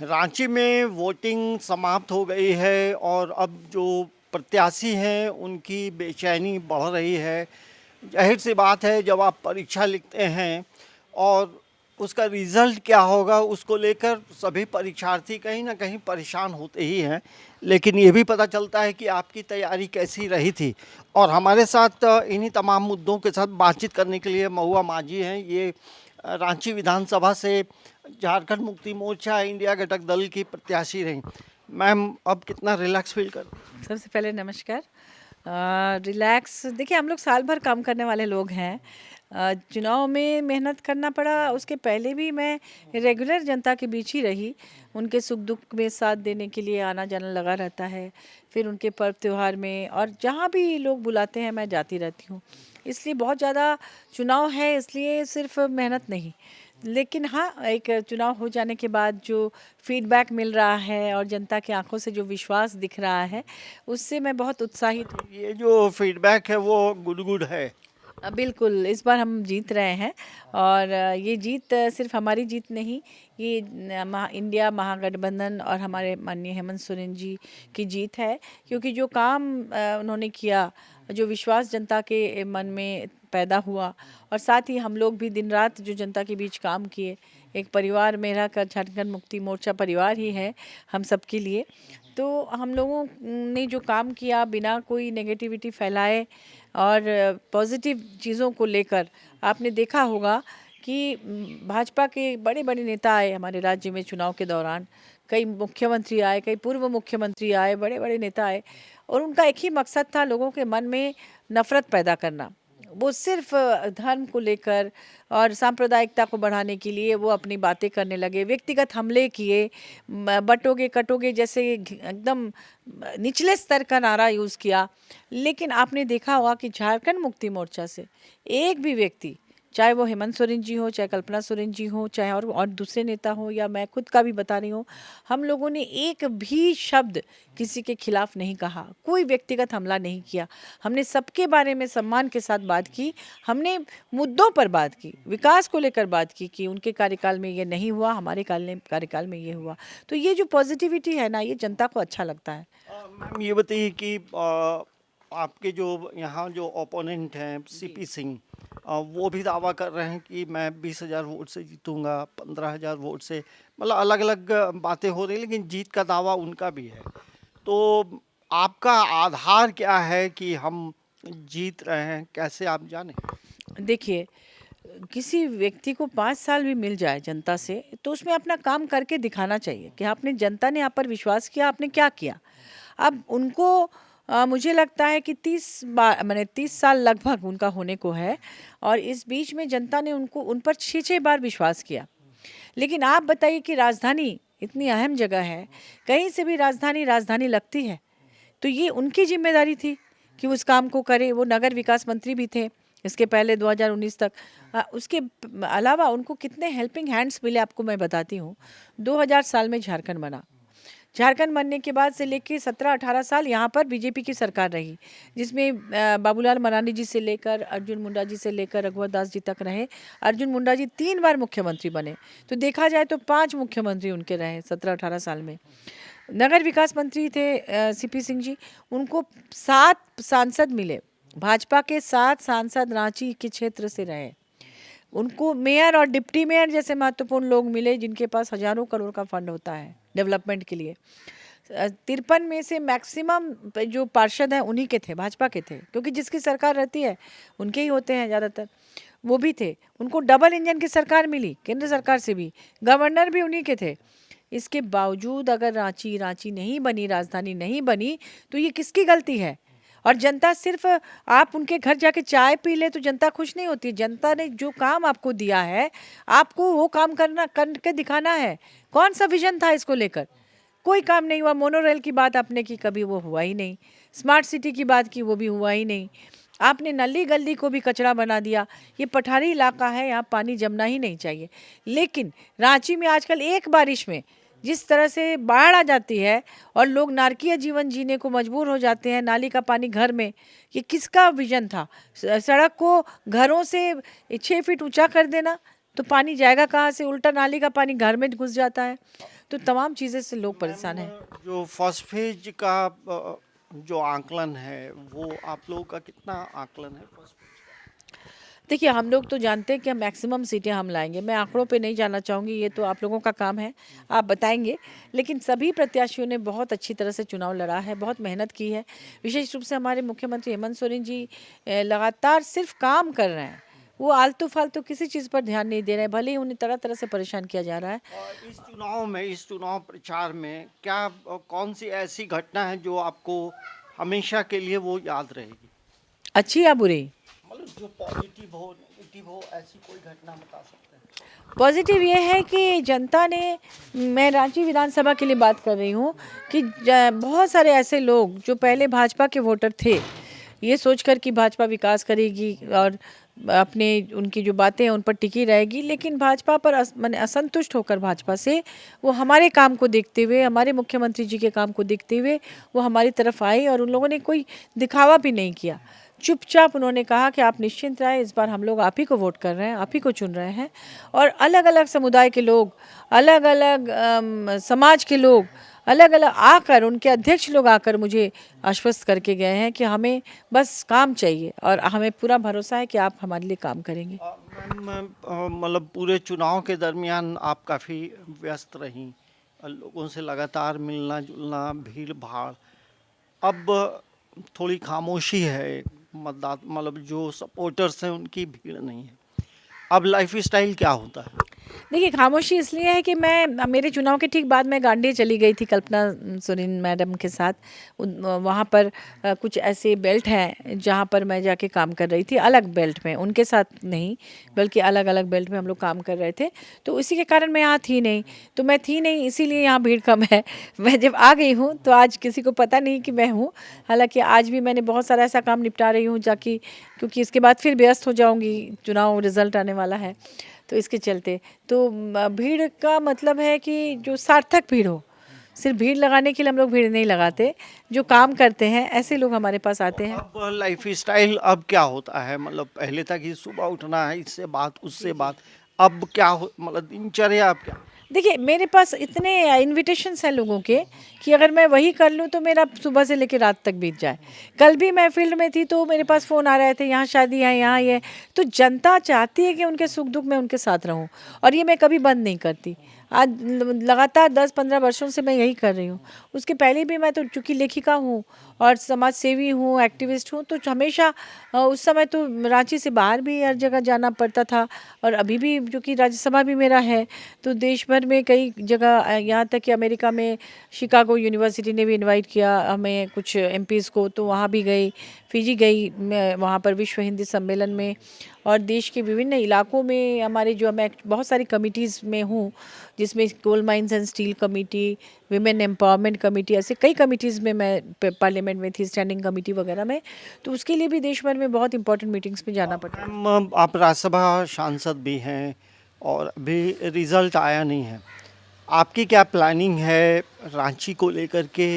रांची में वोटिंग समाप्त हो गई है और अब जो प्रत्याशी हैं उनकी बेचैनी बढ़ रही है। जाहिर सी बात है, जब आप परीक्षा लिखते हैं और उसका रिज़ल्ट क्या होगा उसको लेकर सभी परीक्षार्थी कहीं ना कहीं परेशान होते ही हैं। लेकिन ये भी पता चलता है कि आपकी तैयारी कैसी रही थी। और हमारे साथ इन्हीं तमाम मुद्दों के साथ बातचीत करने के लिए महुआ माझी हैं। ये रांची विधानसभा से झारखंड मुक्ति मोर्चा इंडिया घटक दल की प्रत्याशी रहीं। मैम, अब कितना रिलैक्स फील कर? सबसे पहले नमस्कार। रिलैक्स देखिए, हम लोग साल भर काम करने वाले लोग हैं। चुनाव में मेहनत करना पड़ा, उसके पहले भी मैं रेगुलर जनता के बीच ही रही। उनके सुख दुख में साथ देने के लिए आना जाना लगा रहता है। फिर उनके पर्व त्योहार में और जहाँ भी लोग बुलाते हैं मैं जाती रहती हूँ। इसलिए बहुत ज़्यादा चुनाव है, इसलिए सिर्फ मेहनत नहीं, लेकिन हाँ, एक चुनाव हो जाने के बाद जो फीडबैक मिल रहा है और जनता की आंखों से जो विश्वास दिख रहा है, उससे मैं बहुत उत्साहित हूँ। ये जो फीडबैक है वो गुड गुड है। बिल्कुल, इस बार हम जीत रहे हैं और ये जीत सिर्फ हमारी जीत नहीं, ये इंडिया महागठबंधन और हमारे माननीय हेमंत सोरेन जी की जीत है। क्योंकि जो काम उन्होंने किया, जो विश्वास जनता के मन में पैदा हुआ, और साथ ही हम लोग भी दिन रात जो जनता के बीच काम किए, एक परिवार मेरा का झारखंड मुक्ति मोर्चा परिवार ही है हम सबके लिए। तो हम लोगों ने जो काम किया बिना कोई नेगेटिविटी फैलाए और पॉजिटिव चीज़ों को लेकर, आपने देखा होगा कि भाजपा के बड़े बड़े नेता आए हमारे राज्य में चुनाव के दौरान। कई मुख्यमंत्री आए, कई पूर्व मुख्यमंत्री आए, बड़े बड़े नेता आए, और उनका एक ही मकसद था लोगों के मन में नफरत पैदा करना। वो सिर्फ धर्म को लेकर और सांप्रदायिकता को बढ़ाने के लिए वो अपनी बातें करने लगे, व्यक्तिगत हमले किए, बटोगे कटोगे जैसे एकदम निचले स्तर का नारा यूज़ किया। लेकिन आपने देखा होगा कि झारखंड मुक्ति मोर्चा से एक भी व्यक्ति, चाहे वो हेमंत सोरेन जी हो, चाहे कल्पना सोरेन जी हो, चाहे और दूसरे नेता हो, या मैं खुद का भी बता रही हूँ, हम लोगों ने एक भी शब्द किसी के खिलाफ नहीं कहा, कोई व्यक्तिगत हमला नहीं किया। हमने सबके बारे में सम्मान के साथ बात की। हमने मुद्दों पर बात की, विकास को लेकर बात की कि उनके कार्यकाल में ये नहीं हुआ, हमारे कार्यकाल में ये हुआ। तो ये जो पॉजिटिविटी है ना, ये जनता को अच्छा लगता है। मैम, ये बताइए कि आपके जो यहाँ जो ओपोनेंट हैं सीपी सिंह, वो भी दावा कर रहे हैं कि मैं 20,000 वोट से जीतूंगा, 15,000 वोट से। मतलब अलग अलग बातें हो रही हैं, लेकिन जीत का दावा उनका भी है। तो आपका आधार क्या है कि हम जीत रहे हैं, कैसे आप जाने? देखिए, किसी व्यक्ति को 5 साल भी मिल जाए जनता से, तो उसमें अपना काम करके दिखाना चाहिए कि आपने, जनता ने आप पर विश्वास किया, आपने क्या किया। अब उनको मुझे लगता है कि 30 बार, मैंने 30 साल लगभग उनका होने को है, और इस बीच में जनता ने उनको, उन पर 6-6 बार विश्वास किया। लेकिन आप बताइए कि राजधानी इतनी अहम जगह है, कहीं से भी राजधानी राजधानी लगती है, तो ये उनकी जिम्मेदारी थी कि उस काम को करे। वो नगर विकास मंत्री भी थे इसके पहले 2019 तक। उसके अलावा उनको कितने हेल्पिंग हैंड्स मिले आपको मैं बताती हूँ। 2000 साल में झारखंड बना। झारखंड बनने के बाद से लेके 17-18 साल यहाँ पर बीजेपी की सरकार रही, जिसमें बाबूलाल मरांडी जी से लेकर अर्जुन मुंडा जी से लेकर रघुवर दास जी तक रहे। अर्जुन मुंडा जी 3 बार मुख्यमंत्री बने, तो देखा जाए तो 5 मुख्यमंत्री उनके रहे 17-18 साल में। नगर विकास मंत्री थे सीपी सिंह जी, उनको 7 सांसद मिले, भाजपा के 7 सांसद रांची के क्षेत्र से रहे। उनको मेयर और डिप्टी मेयर जैसे महत्वपूर्ण लोग मिले, जिनके पास हजारों करोड़ का फंड होता है डेवलपमेंट के लिए। 53 में से मैक्सिमम जो पार्षद हैं उन्हीं के थे, भाजपा के थे, क्योंकि जिसकी सरकार रहती है उनके ही होते हैं ज़्यादातर। वो भी थे। उनको डबल इंजन की सरकार मिली, केंद्र सरकार से भी, गवर्नर भी उन्हीं के थे। इसके बावजूद अगर रांची रांची नहीं बनी, राजधानी नहीं बनी, तो ये किसकी गलती है? और जनता सिर्फ, आप उनके घर जाके चाय पी ले तो जनता खुश नहीं होती। जनता ने जो काम आपको दिया है, आपको वो काम करके दिखाना है। कौन सा विजन था इसको लेकर? कोई काम नहीं हुआ। मोनो रेल की बात आपने की, कभी वो हुआ ही नहीं। स्मार्ट सिटी की बात की, वो भी हुआ ही नहीं। आपने नली गली को भी कचरा बना दिया। ये पठारी इलाका है, यहाँ पानी जमना ही नहीं चाहिए। लेकिन रांची में आजकल एक बारिश में जिस तरह से बाढ़ आ जाती है और लोग नारकीय जीवन जीने को मजबूर हो जाते हैं, नाली का पानी घर में, ये किसका विजन था? सड़क को घरों से 6 फीट ऊंचा कर देना, तो पानी जाएगा कहाँ से? उल्टा नाली का पानी घर में घुस जाता है। तो तमाम चीज़ें से लोग परेशान हैं। जो फर्स्ट फेज का जो आकलन है वो आप लोगों का कितना आकलन है फर्स्ट फेज देखिए, हम लोग तो जानते हैं कि मैक्सिमम सीटें हम लाएँगे। मैं आँकड़ों पे नहीं जाना चाहूँगी, ये तो आप लोगों का काम है, आप बताएँगे। लेकिन सभी प्रत्याशियों ने बहुत अच्छी तरह से चुनाव लड़ा है, बहुत मेहनत की है। विशेष रूप से हमारे मुख्यमंत्री हेमंत सोरेन जी लगातार सिर्फ काम कर रहे हैं। वो आलतू-फालतू किसी चीज़ पर ध्यान नहीं दे रहे हैं, भले ही उन्हें तरह-तरह से परेशान किया जा रहा है। और इस चुनाव प्रचार में क्या कौन सी ऐसी घटना है जो आपको हमेशा के लिए वो याद रहेगी? अच्छी या बुरी? मतलब जो पॉजिटिव हो नेगेटिव हो ऐसी कोई घटना बता सकते हैं? पॉजिटिव ये है कि जनता ने, मैं रांची विधानसभा के लिए बात कर रही हूँ, कि बहुत सारे ऐसे लोग जो पहले भाजपा के वोटर थे, ये सोचकर कि भाजपा विकास करेगी और अपने उनकी जो बातें हैं उन पर टिकी रहेगी, लेकिन भाजपा पर माने असंतुष्ट होकर भाजपा से वो हमारे काम को देखते हुए, हमारे मुख्यमंत्री जी के काम को देखते हुए वो हमारी तरफ आए और उन लोगों ने कोई दिखावा भी नहीं किया। चुपचाप उन्होंने कहा कि आप निश्चिंत रहें, इस बार हम लोग आप ही को वोट कर रहे हैं, आप ही को चुन रहे हैं। और अलग अलग समुदाय के लोग, अलग अलग समाज के लोग, अलग अलग आकर, उनके अध्यक्ष लोग आकर मुझे आश्वस्त करके गए हैं कि हमें बस काम चाहिए और हमें पूरा भरोसा है कि आप हमारे लिए काम करेंगे। मैम मतलब पूरे चुनाव के दरमियान आप काफ़ी व्यस्त रहीं, लोगों से लगातार मिलना जुलना, भीड़ भाड़। अब थोड़ी खामोशी है, मतदाता मतलब जो सपोर्टर्स हैं उनकी भीड़ नहीं है। अब लाइफ स्टाइल क्या होता है? देखिए, खामोशी इसलिए है कि मैं, मेरे चुनाव के ठीक बाद मैं गांडी चली गई थी कल्पना सोरेन मैडम के साथ। वहाँ पर कुछ ऐसे बेल्ट हैं जहाँ पर मैं जाके काम कर रही थी, अलग बेल्ट में, उनके साथ नहीं बल्कि अलग अलग बेल्ट में हम लोग काम कर रहे थे। तो इसी के कारण मैं यहाँ थी नहीं, तो मैं थी नहीं इसीलिए यहाँ भीड़ कम है। मैं जब आ गई हूँ तो आज किसी को पता नहीं कि मैं हूँ। हालांकि आज भी मैंने बहुत सारा ऐसा काम निपटा रही हूँ जाकि, क्योंकि इसके बाद फिर व्यस्त हो जाऊँगी, चुनाव रिजल्ट आने वाला है तो इसके चलते। तो भीड़ का मतलब है कि जो सार्थक भीड़ हो, सिर्फ भीड़ लगाने के लिए हम लोग भीड़ नहीं लगाते, जो काम करते हैं ऐसे लोग हमारे पास आते हैं। अब लाइफ स्टाइल अब क्या होता है? मतलब पहले था कि सुबह उठना है, इससे बात उससे बात, अब क्या हो, मतलब दिनचर्या अब क्या? देखिए, मेरे पास इतने इनविटेशंस हैं लोगों के कि अगर मैं वही कर लूँ तो मेरा सुबह से लेकर रात तक बीत जाए। कल भी मैं फील्ड में थी तो मेरे पास फ़ोन आ रहे थे, यहाँ शादी है, यहाँ ये। तो जनता चाहती है कि उनके सुख दुख में उनके साथ रहूँ और ये मैं कभी बंद नहीं करती। आज लगातार 10-15 वर्षों से मैं यही कर रही हूँ। उसके पहले भी मैं तो चूँकि लेखिका हूँ और समाज सेवी हूँ, एक्टिविस्ट हूँ, तो हमेशा उस समय तो रांची से बाहर भी हर जगह जाना पड़ता था। और अभी भी क्योंकि राज्यसभा भी मेरा है तो देश भर में कई जगह, यहाँ तक कि अमेरिका में शिकागो यूनिवर्सिटी ने भी इनवाइट किया हमें कुछ एमपीज़ को, तो वहाँ भी गई। फिजी गई मैं, वहाँ पर विश्व हिंदी सम्मेलन में। और देश के विभिन्न इलाकों में हमारे जो, मैं बहुत सारी कमिटीज़ में हूँ जिसमें coal mines and steel committee, women empowerment committee, ऐसे कई कमिटीज़ में मैं पार्लियामेंट में थी, स्टैंडिंग कमेटी वगैरह में। तो उसके लिए भी देश भर में बहुत इंपॉर्टेंट मीटिंग्स में जाना पड़ता है। मैम आप राज्यसभा सांसद भी हैं और अभी रिजल्ट आया नहीं है, आपकी क्या प्लानिंग है रांची को लेकर के?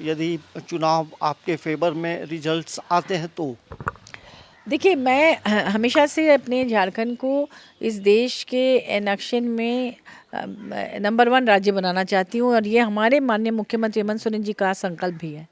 यदि चुनाव आपके फेवर में रिजल्ट्स आते हैं तो? देखिए, मैं हमेशा से अपने झारखंड को इस देश के नक्शे में नंबर 1 राज्य बनाना चाहती हूँ और ये हमारे माननीय मुख्यमंत्री हेमंत सोरेन जी का संकल्प भी है।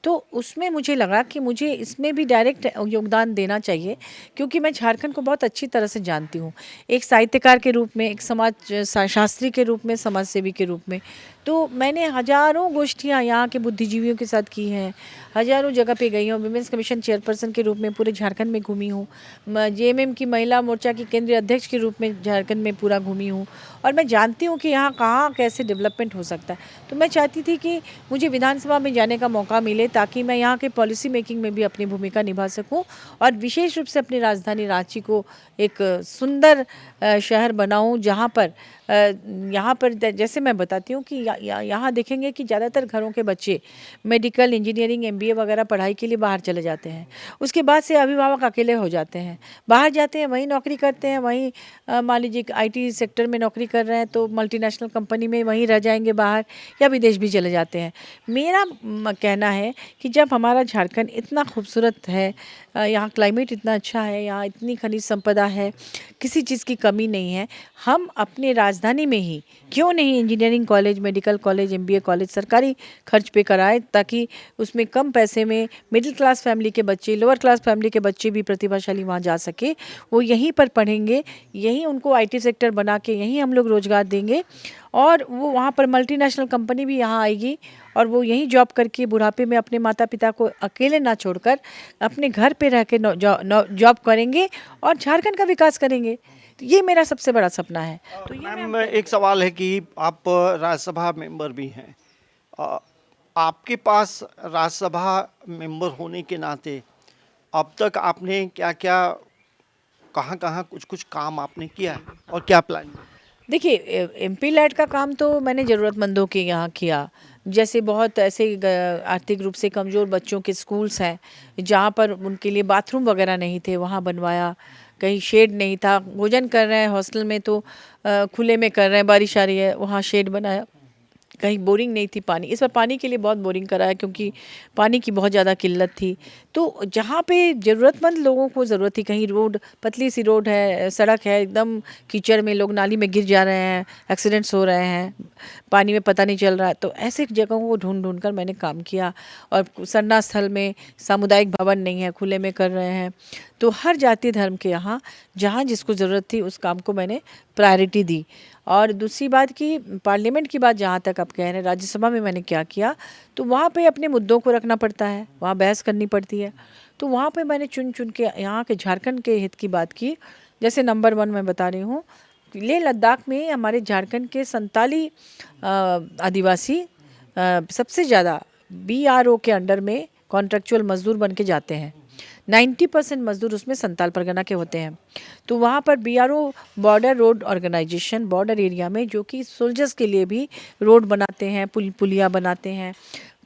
तो उसमें मुझे लगा कि मुझे इसमें भी डायरेक्ट योगदान देना चाहिए, क्योंकि मैं झारखंड को बहुत अच्छी तरह से जानती हूँ, एक साहित्यकार के रूप में, एक समाज शास्त्री के रूप में, समाज सेवी के रूप में। तो मैंने हज़ारों गोष्ठियाँ यहाँ के बुद्धिजीवियों के साथ की हैं, हज़ारों जगह पे गई हूँ, विमेंस कमीशन चेयरपर्सन के रूप में पूरे झारखंड में घूमी हूँ, जेएमएम की महिला मोर्चा की केंद्रीय अध्यक्ष के रूप में झारखंड में पूरा घूमी हूँ और मैं जानती हूँ कि यहाँ कहाँ कैसे डेवलपमेंट हो सकता है। तो मैं चाहती थी कि मुझे विधानसभा में जाने का मौका मिले ताकि मैं यहाँ के पॉलिसी मेकिंग में भी अपनी भूमिका निभा सकूँ और विशेष रूप से अपनी राजधानी रांची को एक सुंदर शहर बनाऊँ, जहाँ पर यहाँ पर जैसे मैं बताती हूँ कि यहाँ देखेंगे कि ज़्यादातर घरों के बच्चे मेडिकल, इंजीनियरिंग, एमबीए वगैरह पढ़ाई के लिए बाहर चले जाते हैं। उसके बाद से अभिभावक अकेले हो जाते हैं, बाहर जाते हैं, वहीं नौकरी करते हैं, वहीं मान लीजिए आईटी सेक्टर में नौकरी कर रहे हैं तो मल्टीनेशनल कंपनी में वहीं रह जाएंगे बाहर, या विदेश भी चले जाते हैं। मेरा कहना है कि जब हमारा झारखंड इतना खूबसूरत है, यहाँ क्लाइमेट इतना अच्छा है, यहाँ इतनी खनिज संपदा है, किसी चीज़ की कमी नहीं है, हम अपने राजधानी में ही क्यों नहीं engineering college, medical college, MBA college सरकारी खर्च पे कराएं, ताकि उसमें कम पैसे में मिडिल क्लास फैमिली के बच्चे, लोअर क्लास फैमिली के बच्चे भी प्रतिभाशाली वहाँ जा सके। वो यहीं पर पढ़ेंगे, यहीं उनको आईटी सेक्टर बना के यहीं हम लोग रोजगार देंगे, और वो वहाँ पर मल्टीनेशनल कंपनी भी यहाँ आएगी, और वो यहीं जॉब करके बुढ़ापे में अपने माता पिता को अकेले ना छोड़कर अपने घर पे रह के जॉब करेंगे और झारखंड का विकास करेंगे। तो ये मेरा सबसे बड़ा सपना है। तो ये मैम, एक सवाल है कि आप राज्यसभा मेंबर भी हैं। अ, आपके पास राज्यसभा मेंबर होने के नाते अब तक आपने क्या क्या, कहाँ कहाँ कुछ कुछ काम आपने किया है और क्या प्लान है? देखिए, एमपी लैड का काम तो मैंने ज़रूरतमंदों के यहाँ किया। जैसे बहुत ऐसे आर्थिक रूप से कमज़ोर बच्चों के स्कूल्स हैं जहाँ पर उनके लिए बाथरूम वगैरह नहीं थे, वहाँ बनवाया। कहीं शेड नहीं था, भोजन कर रहे हैं हॉस्टल में तो खुले में कर रहे हैं, बारिश आ रही है, वहाँ शेड बनाया। कहीं बोरिंग नहीं थी पानी, इस बार पानी के लिए बहुत बोरिंग कराया क्योंकि पानी की बहुत ज़्यादा किल्लत थी। तो जहाँ पे ज़रूरतमंद लोगों को ज़रूरत थी, कहीं रोड, पतली सी रोड है, सड़क है एकदम कीचड़ में, लोग नाली में गिर जा रहे हैं, एक्सीडेंट्स हो रहे हैं, पानी में पता नहीं चल रहा है, तो ऐसे जगहों को ढूंढ ढूंढ कर मैंने काम किया। और सरना स्थल में सामुदायिक भवन नहीं है, खुले में कर रहे हैं। तो हर जाति धर्म के यहाँ जहाँ जिसको ज़रूरत थी उस काम को मैंने प्रायोरिटी दी। और दूसरी बात की पार्लियामेंट की बात जहाँ तक आप कह रहे हैं, राज्यसभा में मैंने क्या किया, तो वहाँ पे अपने मुद्दों को रखना पड़ता है, वहाँ बहस करनी पड़ती है। तो वहाँ पे मैंने चुन चुन के यहाँ के झारखंड के हित की बात की। जैसे नंबर 1 मैं बता रही हूँ, लेह लद्दाख में हमारे झारखंड के संताली आदिवासी सबसे ज़्यादा बीआरओ के अंडर में कॉन्ट्रेक्चुअल मजदूर बन के जाते हैं। 90% मजदूर उसमें संताल परगना के होते हैं। तो वहाँ पर BRO border road organisation, border area में जो कि सोल्जर्स के लिए भी रोड बनाते हैं, पुलिया बनाते हैं,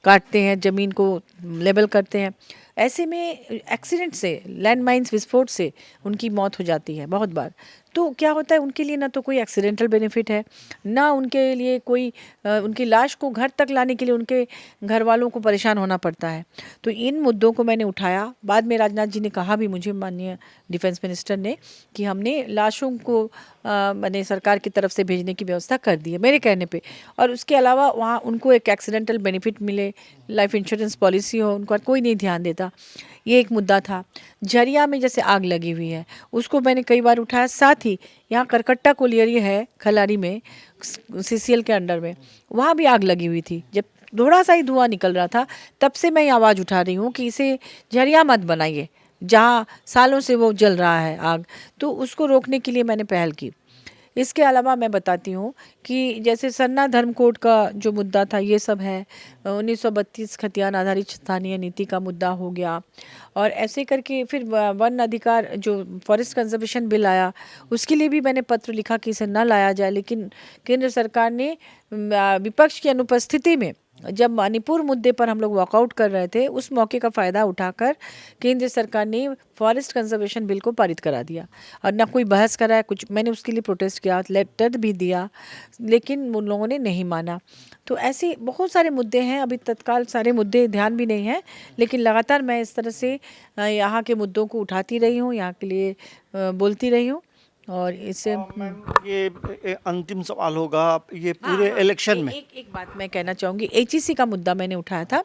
काटते हैं, ज़मीन को लेवल करते हैं। ऐसे में एक्सीडेंट से, लैंड माइन्स विस्फोट से उनकी मौत हो जाती है बहुत बार। तो क्या होता है, उनके लिए ना तो कोई एक्सीडेंटल बेनिफिट है, ना उनके लिए कोई उनकी लाश को घर तक लाने के लिए उनके घर वालों को परेशान होना पड़ता है। तो इन मुद्दों को मैंने उठाया। बाद में राजनाथ जी ने कहा भी मुझे, माननीय डिफेंस मिनिस्टर ने, कि हमने लाशों को मैंने सरकार की तरफ से भेजने की व्यवस्था कर दी है मेरे कहने पे। और उसके अलावा वहाँ उनको एक एक्सीडेंटल बेनिफिट मिले, लाइफ इंश्योरेंस पॉलिसी हो, उनका कोई नहीं ध्यान देता। ये एक मुद्दा था। झरिया में जैसे आग लगी हुई है, उसको मैंने कई बार उठाया। साथ ही यहाँ करकट्टा कोलियरी है खलारी में, सीसीएल के अंडर में, वहाँ भी आग लगी हुई थी। जब थोड़ा सा ही धुआं निकल रहा था, तब से मैं ये आवाज़ उठा रही हूँ कि इसे झरिया मत बनाइए, जहाँ सालों से वो जल रहा है आग। तो उसको रोकने के लिए मैंने पहल की। इसके अलावा मैं बताती हूँ कि जैसे सरना धर्म कोड का जो मुद्दा था, ये सब है। 1932 खतियान आधारित स्थानीय नीति का मुद्दा हो गया। और ऐसे करके फिर वन अधिकार जो फॉरेस्ट कंजर्वेशन बिल आया, उसके लिए भी मैंने पत्र लिखा कि इसे न लाया जाए। लेकिन केंद्र सरकार ने विपक्ष की अनुपस्थिति में, जब मणिपुर मुद्दे पर हम लोग वॉकआउट कर रहे थे, उस मौके का फ़ायदा उठाकर केंद्र सरकार ने फॉरेस्ट कंजर्वेशन बिल को पारित करा दिया। और ना कोई बहस कराया कुछ। मैंने उसके लिए प्रोटेस्ट किया, लेटर भी दिया, लेकिन उन लोगों ने नहीं माना। तो ऐसे बहुत सारे मुद्दे हैं। अभी तत्काल सारे मुद्दे ध्यान भी नहीं हैं, लेकिन लगातार मैं इस तरह से यहाँ के मुद्दों को उठाती रही हूँ, यहाँ के लिए बोलती रही हूँ। और इससे मैम, ये अंतिम सवाल होगा, ये पूरे इलेक्शन में एक बात मैं कहना चाहूँगी। एचईसी का मुद्दा मैंने उठाया था।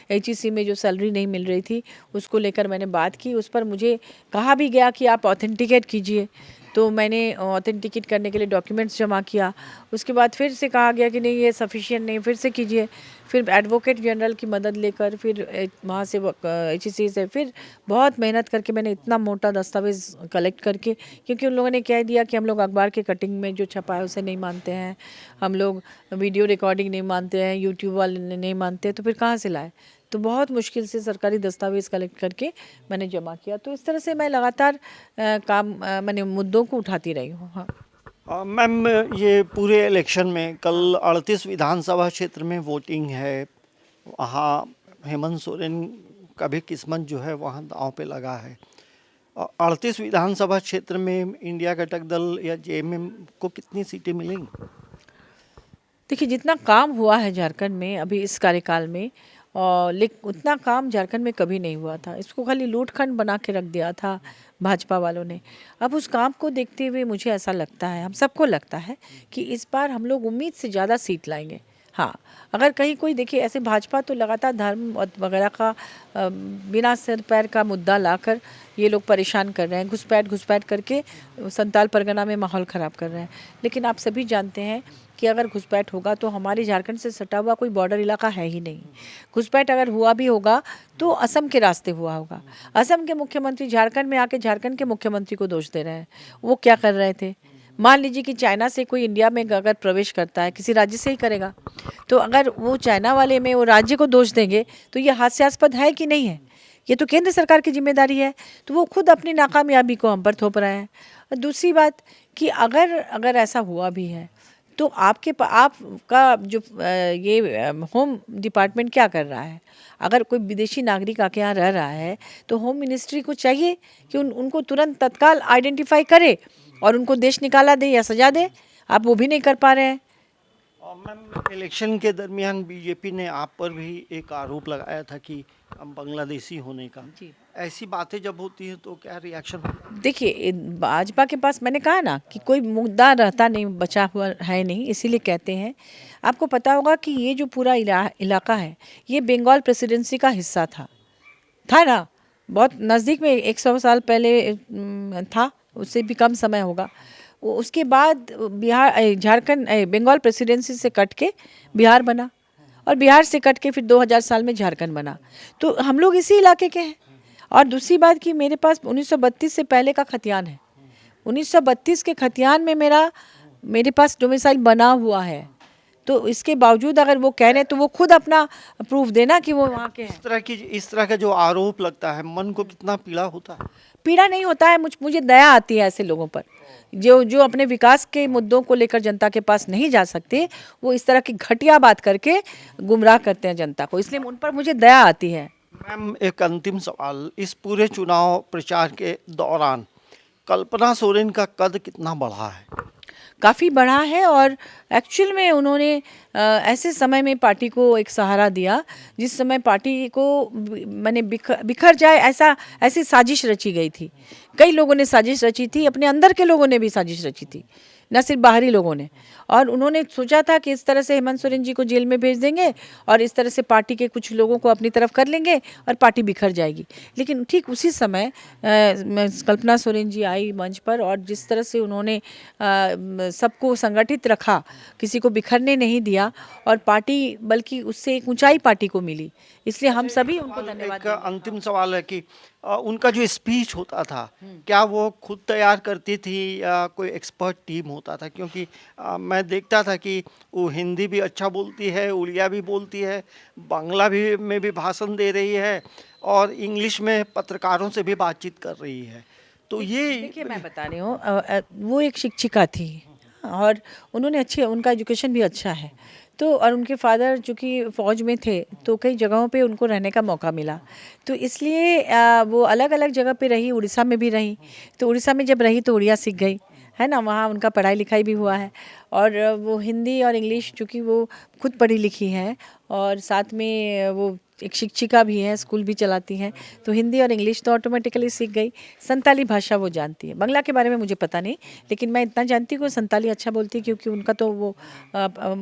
एचईसी में जो सैलरी नहीं मिल रही थी, उसको लेकर मैंने बात की। उस पर मुझे कहा भी गया कि आप ऑथेंटिकेट कीजिए। तो मैंने ऑथेंटिकेट करने के लिए डॉक्यूमेंट्स जमा किया। उसके बाद फिर से कहा गया कि नहीं, ये सफिशिएंट नहीं, फिर से कीजिए। फिर एडवोकेट जनरल की मदद लेकर फिर वहाँ से एचईसी से फिर बहुत मेहनत करके मैंने इतना मोटा दस्तावेज़ कलेक्ट करके, क्योंकि उन लोगों ने कह दिया कि हम लोग अखबार के कटिंग में जो छपा है उसे नहीं मानते हैं, हम लोग वीडियो रिकॉर्डिंग नहीं मानते हैं, यूट्यूब वाले नहीं मानते, तो फिर कहाँ से लाए। तो बहुत मुश्किल से सरकारी दस्तावेज़ कलेक्ट करके मैंने जमा किया। तो इस तरह से मैं लगातार मैंने मुद्दों को उठाती रही हूँ। हाँ मैम, ये पूरे इलेक्शन में कल 38 विधानसभा क्षेत्र में वोटिंग है। वहाँ हेमंत सोरेन का भी किस्मत जो है वहाँ दांव पे लगा है। 38 विधानसभा क्षेत्र में इंडिया घटक दल या जेएमएम को कितनी सीटें मिलेंगी? देखिए, जितना काम हुआ है झारखंड में अभी इस कार्यकाल में, और लेकिन उतना काम झारखंड में कभी नहीं हुआ था। इसको खाली लूटखंड बना के रख दिया था भाजपा वालों ने। अब उस काम को देखते हुए मुझे ऐसा लगता है, हम सबको लगता है कि इस बार हम लोग उम्मीद से ज़्यादा सीट लाएंगे। हाँ, अगर कहीं कोई देखिए ऐसे भाजपा तो लगातार धर्म वगैरह का बिना सिर पैर का मुद्दा लाकर ये लोग परेशान कर रहे हैं, घुसपैठ करके संताल परगना में माहौल ख़राब कर रहे हैं। लेकिन आप सभी जानते हैं कि अगर घुसपैठ होगा तो हमारे झारखंड से सटा हुआ कोई बॉर्डर इलाका है ही नहीं। घुसपैठ अगर हुआ भी होगा तो असम के रास्ते हुआ होगा। असम के मुख्यमंत्री झारखंड में आके झारखंड के मुख्यमंत्री को दोष दे रहे हैं। वो क्या कर रहे थे? मान लीजिए कि चाइना से कोई इंडिया में अगर प्रवेश करता है, किसी राज्य से ही करेगा, तो अगर वो चाइना वाले में वो राज्य को दोष देंगे तो ये हास्यास्पद है कि नहीं है? ये तो केंद्र सरकार की जिम्मेदारी है। तो वो खुद अपनी नाकामयाबी को हम पर थोप रहे हैं। और दूसरी बात कि अगर ऐसा हुआ भी है तो आपका जो ये होम डिपार्टमेंट क्या कर रहा है? अगर कोई विदेशी नागरिक आके यहाँ रह रहा है तो होम मिनिस्ट्री को चाहिए कि उनको तुरंत तत्काल आइडेंटिफाई करे और उनको देश निकाला दे या सजा दे। आप वो भी नहीं कर पा रहे हैं। और मैम, इलेक्शन के दरमियान बीजेपी ने आप पर भी एक आरोप लगाया था कि हम बांग्लादेशी होने का। जी। ऐसी बातें जब होती हैं तो क्या रिएक्शन होता है? देखिए, भाजपा के पास मैंने कहा ना कि कोई मुद्दा रहता नहीं, बचा हुआ है नहीं, इसीलिए कहते हैं। आपको पता होगा कि ये जो पूरा इलाका है ये बंगाल प्रेसिडेंसी का हिस्सा था ना, बहुत नज़दीक में 100 साल पहले था, उससे भी कम समय होगा। उसके बाद झारखंड बंगाल प्रेसिडेंसी से कट के बिहार बना और बिहार से कट के फिर 2000 साल में झारखंड बना। तो हम लोग इसी इलाके के हैं। और दूसरी बात कि मेरे पास 1932 से पहले का खतियान है। 1932 के खतियान में मेरे पास डोमिसाइल बना हुआ है। तो इसके बावजूद अगर वो कह रहे हैं तो वो खुद अपना प्रूफ देना कि वो वहाँ के हैं। इस तरह का जो आरोप लगता है, मन को कितना पीड़ा होता है? पीड़ा नहीं होता है, मुझे दया आती है ऐसे लोगों पर जो अपने विकास के मुद्दों को लेकर जनता के पास नहीं जा सकते। वो इस तरह की घटिया बात करके गुमराह करते हैं जनता को, इसलिए उन पर मुझे दया आती है। मैम, एक अंतिम सवाल, इस पूरे चुनाव प्रचार के दौरान कल्पना सोरेन का कद कितना बढ़ा है? काफ़ी बढ़ा है और एक्चुअल में उन्होंने ऐसे समय में पार्टी को एक सहारा दिया जिस समय पार्टी को मैंने बिखर जाए ऐसी साजिश रची गई थी। कई लोगों ने साजिश रची थी, अपने अंदर के लोगों ने भी साजिश रची थी, न सिर्फ बाहरी लोगों ने। और उन्होंने सोचा था कि इस तरह से हेमंत सोरेन जी को जेल में भेज देंगे और इस तरह से पार्टी के कुछ लोगों को अपनी तरफ कर लेंगे और पार्टी बिखर जाएगी। लेकिन ठीक उसी समय कल्पना सोरेन जी आई मंच पर और जिस तरह से उन्होंने सबको संगठित रखा, किसी को बिखरने नहीं दिया और पार्टी बल्कि उससे एक ऊंचाई पार्टी को मिली। इसलिए हम सभी उनको धन्यवाद एक अंतिम सवाल है कि उनका जो स्पीच होता था, क्या वो खुद तैयार करती थी या कोई एक्सपर्ट टीम होता था? क्योंकि मैं देखता था कि वो हिंदी भी अच्छा बोलती है, उड़िया भी बोलती है, बांग्ला में भी भाषण दे रही है और इंग्लिश में पत्रकारों से भी बातचीत कर रही है। तो ये देखिए, मैं बता रही हूँ, वो एक शिक्षिका थी और उन्होंने उनका एजुकेशन भी अच्छा है। तो और उनके फादर चूँकि फ़ौज में थे तो कई जगहों पे उनको रहने का मौका मिला। तो इसलिए वो अलग अलग जगह पे रही, उड़ीसा में भी रही। तो उड़ीसा में जब रही तो उड़िया सीख गई, है ना, वहाँ उनका पढ़ाई लिखाई भी हुआ है। और वो हिंदी और इंग्लिश, चूँकि वो खुद पढ़ी लिखी हैं और साथ में वो एक शिक्षिका भी है, स्कूल भी चलाती हैं, तो हिंदी और इंग्लिश तो ऑटोमेटिकली सीख गई। संताली भाषा वो जानती है। बांग्ला के बारे में मुझे पता नहीं, लेकिन मैं इतना जानती हूँ कि संताली अच्छा बोलती है क्योंकि उनका तो वो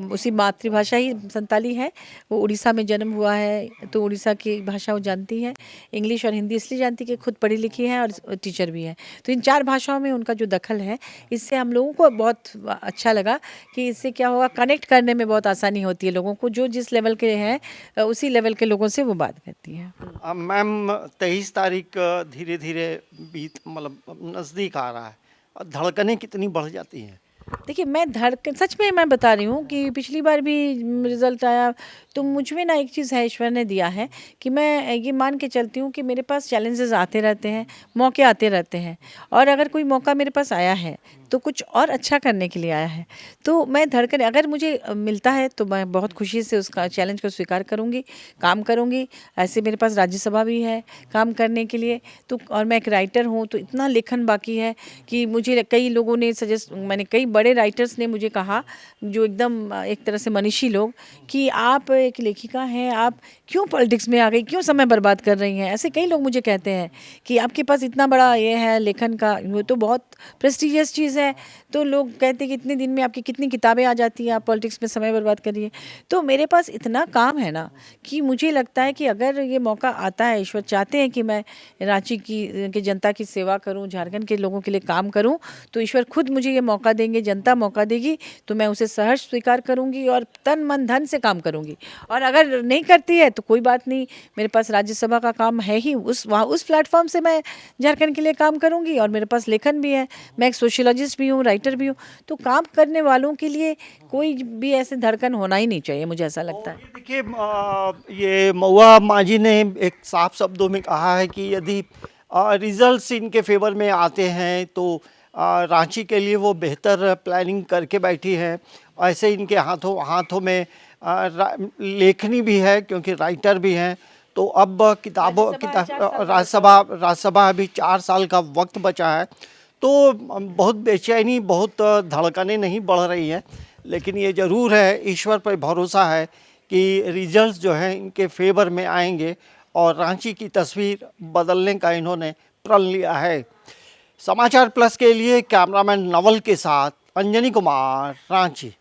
उसी मातृभाषा ही संताली है। वो उड़ीसा में जन्म हुआ है तो उड़ीसा की भाषा वो जानती है। इंग्लिश और हिंदी इसलिए जानती है कि खुद पढ़ी लिखी है और टीचर भी है। तो इन 4 भाषाओं में उनका जो दखल है, इससे हम लोगों को बहुत अच्छा लगा कि इससे क्या होगा, कनेक्ट करने में बहुत आसानी होती है लोगों को। जो जिस लेवल के हैं उसी लेवल के लोगों से वो बात करती है। मैम, 23 तारीख धीरे धीरे नज़दीक आ रहा है और धड़कनें कितनी बढ़ जाती हैं? देखिए, सच में मैं बता रही हूँ कि पिछली बार भी रिज़ल्ट आया तो मुझ में ना एक चीज़ है, ईश्वर ने दिया है कि मैं ये मान के चलती हूँ कि मेरे पास चैलेंजेस आते रहते हैं, मौके आते रहते हैं और अगर कोई मौका मेरे पास आया है तो कुछ और अच्छा करने के लिए आया है। तो मैं धड़कन अगर मुझे मिलता है तो मैं बहुत खुशी से उसका चैलेंज को स्वीकार करूँगी, काम करूँगी। ऐसे मेरे पास राज्यसभा भी है काम करने के लिए, तो और मैं एक राइटर हूँ तो इतना लेखन बाकी है कि मुझे कई लोगों ने मैंने कई बड़े राइटर्स ने मुझे कहा, जो एकदम एक तरह से मनीषी लोग, कि आप एक लेखिका हैं, आप क्यों पॉलिटिक्स में आ गई, क्यों समय बर्बाद कर रही हैं। ऐसे कई लोग मुझे कहते हैं कि आपके पास इतना बड़ा ये है लेखन का, वो तो बहुत प्रेस्टिजियस चीज़ है, तो लोग कहते हैं कि इतने दिन में आपकी कितनी किताबें आ जाती हैं, आप पॉलिटिक्स में समय बर्बाद करिए। तो मेरे पास इतना काम है ना कि मुझे लगता है कि अगर ये मौका आता है, ईश्वर चाहते हैं कि मैं रांची की जनता की सेवा करूं, झारखंड के लोगों के लिए काम करूं, तो ईश्वर खुद मुझे ये मौका देंगे, जनता मौका देगी, तो मैं उसे सहर्ष स्वीकार करूंगी और तन मन धन से काम करूंगी। और अगर नहीं करती है तो कोई बात नहीं, मेरे पास राज्यसभा का काम है ही, उस प्लेटफॉर्म से मैं झारखंड के लिए काम करूंगी। और मेरे पास लेखन भी है, मैं एक सोशियोलॉजिस्ट भी हूँ, राइटर भी हूँ, तो काम करने वालों के लिए कोई भी ऐसे धड़कन होना ही नहीं चाहिए, मुझे ऐसा लगता है। ये देखिए, ये महुआ मांझी ने एक साफ शब्दों में कहा है कि यदि रिजल्ट्स इनके फेवर में आते हैं तो रांची के लिए वो बेहतर प्लानिंग करके बैठी है। ऐसे इनके हाथों हाथों में लेखनी भी है, क्योंकि राइटर भी हैं। तो अब राज्यसभा अभी 4 साल का वक्त बचा है, तो बहुत बेचैनी, बहुत धड़कनें नहीं बढ़ रही हैं। लेकिन ये ज़रूर है, ईश्वर पर भरोसा है कि रिजल्ट्स जो हैं इनके फेवर में आएंगे और रांची की तस्वीर बदलने का इन्होंने प्रण लिया है। समाचार प्लस के लिए कैमरामैन नवल के साथ अंजनी कुमार, रांची।